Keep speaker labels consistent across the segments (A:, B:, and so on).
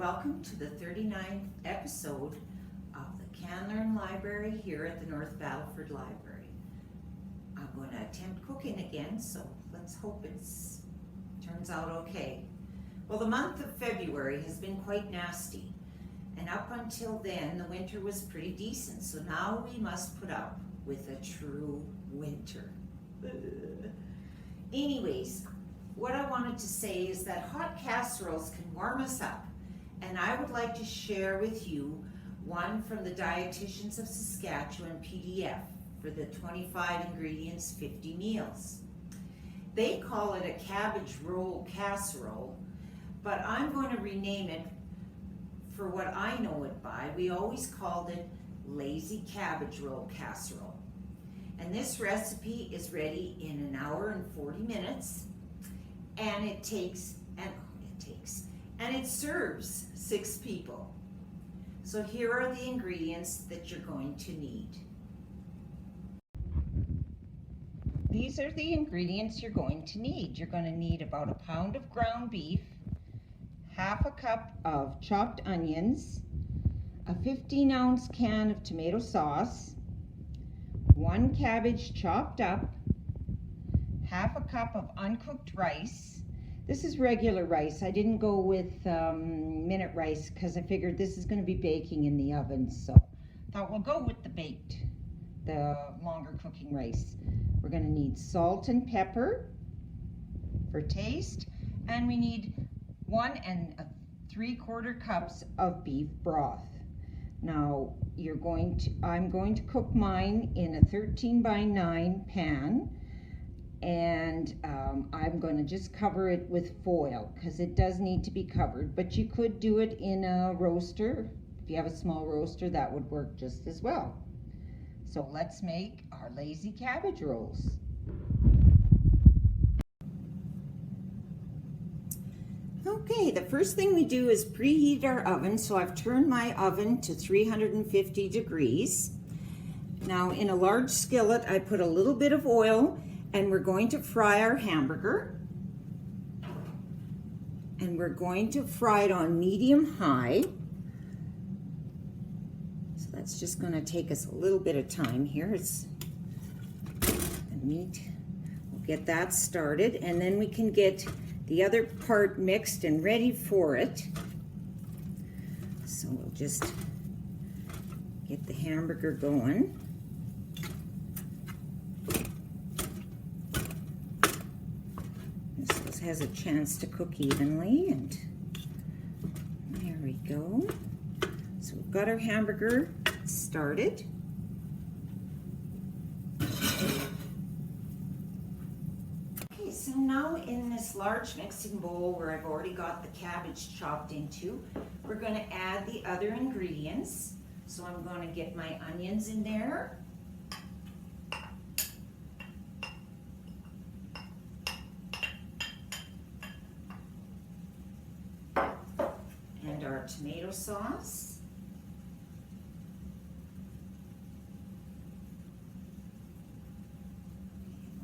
A: welcome to the 39th episode of the Can Learn Library here at the North Battleford Library. I'm going to attempt cooking again, so let's hope it turns out okay. Well, the month of February has been quite nasty, and up until then the winter was pretty decent, so now we must put up with a true winter. Anyways, what I wanted to say is that hot casseroles can warm us up, and I would like to share with you one from the Dieticians of Saskatchewan PDF for the 25 ingredients 50 meals. They call it a cabbage roll casserole, but I'm going to rename it for what I know it by. We always called it lazy cabbage roll casserole. And this recipe is ready in an hour and 40 minutes. And it serves 6 people. So here are the ingredients that you're going to need. These are the ingredients you're going to need. You're going to need about 1 pound of ground beef, half a cup of chopped onions, a 15-ounce can of tomato sauce, 1 cabbage chopped up, half a cup of uncooked rice. This is regular rice. I didn't go with minute rice because I figured this is going to be baking in the oven, so I thought we'll go with the longer cooking rice. We're going to need salt and pepper for taste, and we need 1 3/4 cups of beef broth. Now I'm going to cook mine in a 13 by 9 pan, and I'm going to just cover it with foil because it does need to be covered, but you could do it in a roaster. If you have a small roaster, that would work just as well. So let's make our lazy cabbage rolls. Okay, the first thing we do is preheat our oven. So I've turned my oven to 350 degrees. Now in a large skillet, I put a little bit of oil, and we're going to fry our hamburger. And we're going to fry it on medium-high. So that's just going to take us a little bit of time here. It's the meat. We'll get that started, and then we can get the other part mixed and ready for it. So we'll just get the hamburger going. This has a chance to cook evenly, and there we go. So we've got our hamburger started. So now in this large mixing bowl where I've already got the cabbage chopped into, we're going to add the other ingredients. So I'm going to get my onions in there. And our tomato sauce.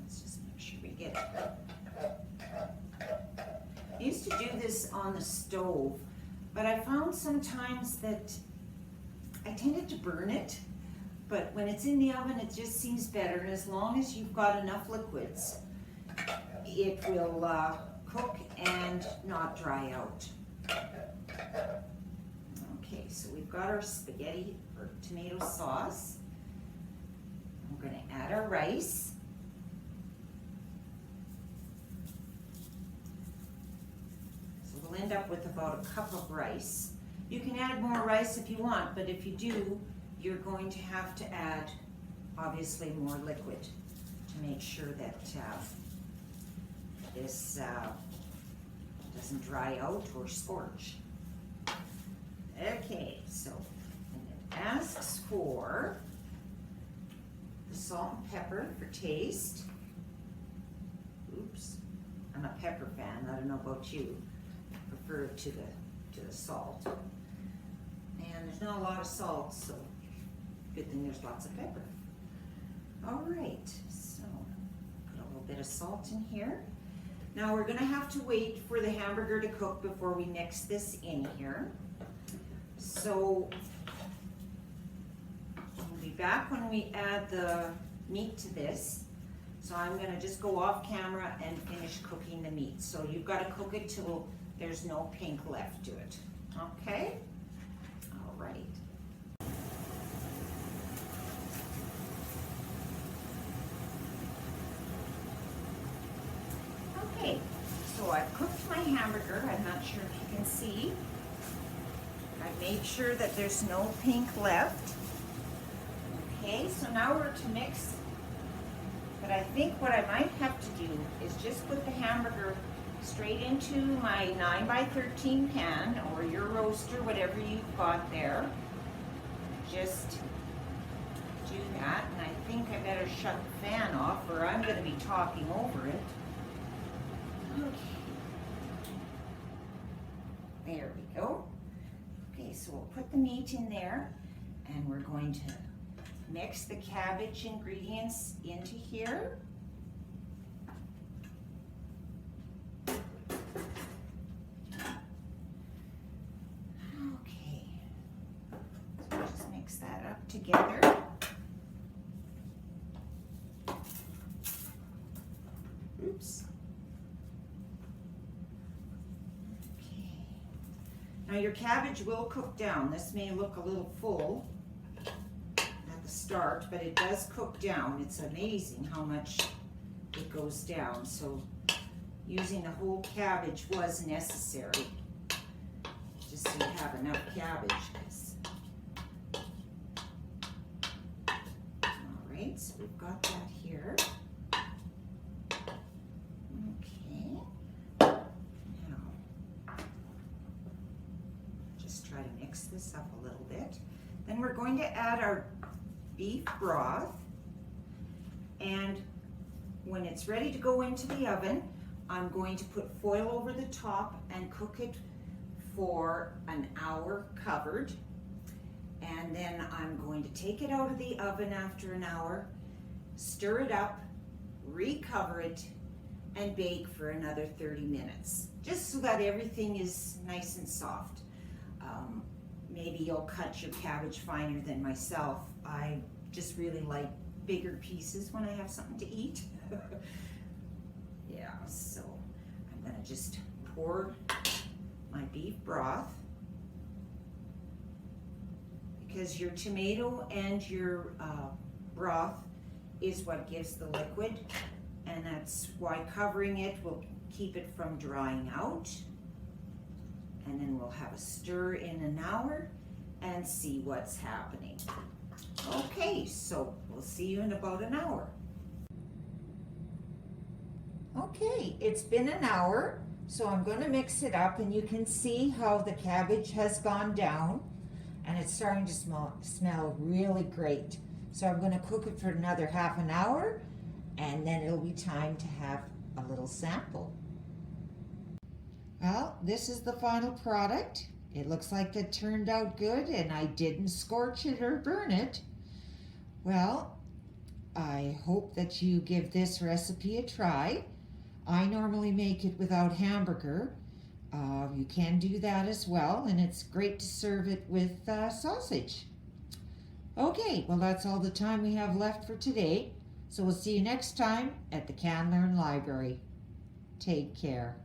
A: Let's just make sure we get it. I used to do this on the stove, but I found sometimes that I tended to burn it, but when it's in the oven it just seems better, and as long as you've got enough liquids, it will cook and not dry out. Okay, so we've got our spaghetti or tomato sauce. We're going to add our rice. We'll end up with about 1 cup of rice. You can add more rice if you want, but if you do, you're going to have to add, obviously, more liquid to make sure that this doesn't dry out or scorch. Okay, so it asks for the salt and pepper for taste. Oops, I'm a pepper fan. I don't know about you. Prefer to the salt, and there's not a lot of salt, so good thing there's lots of pepper. All right, so put a little bit of salt in here. Now we're going to have to wait for the hamburger to cook before we mix this in here. So we'll be back when we add the meat to this. So I'm gonna just go off camera and finish cooking the meat. So you've got to cook it till there's no pink left to it. Okay? All right. Okay, so I've cooked my hamburger. I'm not sure if you can see. I made sure that there's no pink left. Okay, so now we're to mix. But I think what I might have to do is just put the hamburger straight into my 9x13 pan or your roaster, whatever you've got there. Just do that, and I think I better shut the fan off or I'm going to be talking over it. Okay. There we go. Okay, so we'll put the meat in there and we're going to mix the cabbage ingredients into here. Okay, so just mix that up together. Oops. Okay. Now your cabbage will cook down. This may look a little full start, but it does cook down. It's amazing how much it goes down. So using the whole cabbage was necessary, just so you have enough cabbage. All right, so we've got that here. Okay, now just try to mix this up a little bit. Then we're going to add our beef broth, and when it's ready to go into the oven, I'm going to put foil over the top and cook it for an hour covered, and then I'm going to take it out of the oven after an hour, stir it up, recover it, and bake for another 30 minutes, just so that everything is nice and soft. Maybe you'll cut your cabbage finer than myself. I just really like bigger pieces when I have something to eat. Yeah, so I'm gonna just pour my beef broth, because your tomato and your broth is what gives the liquid, and that's why covering it will keep it from drying out. And then we'll have a stir in an hour and see what's happening. Okay, so we'll see you in about an hour. Okay, it's been an hour, so I'm going to mix it up, and you can see how the cabbage has gone down and it's starting to smell really great. So I'm going to cook it for another half an hour, and then it'll be time to have a little sample. Well, this is the final product. It looks like it turned out good, and I didn't scorch it or burn it. Well, I hope that you give this recipe a try. I normally make it without hamburger. You can do that as well, and it's great to serve it with sausage. Okay, well, that's all the time we have left for today. So we'll see you next time at the Can Learn Library. Take care.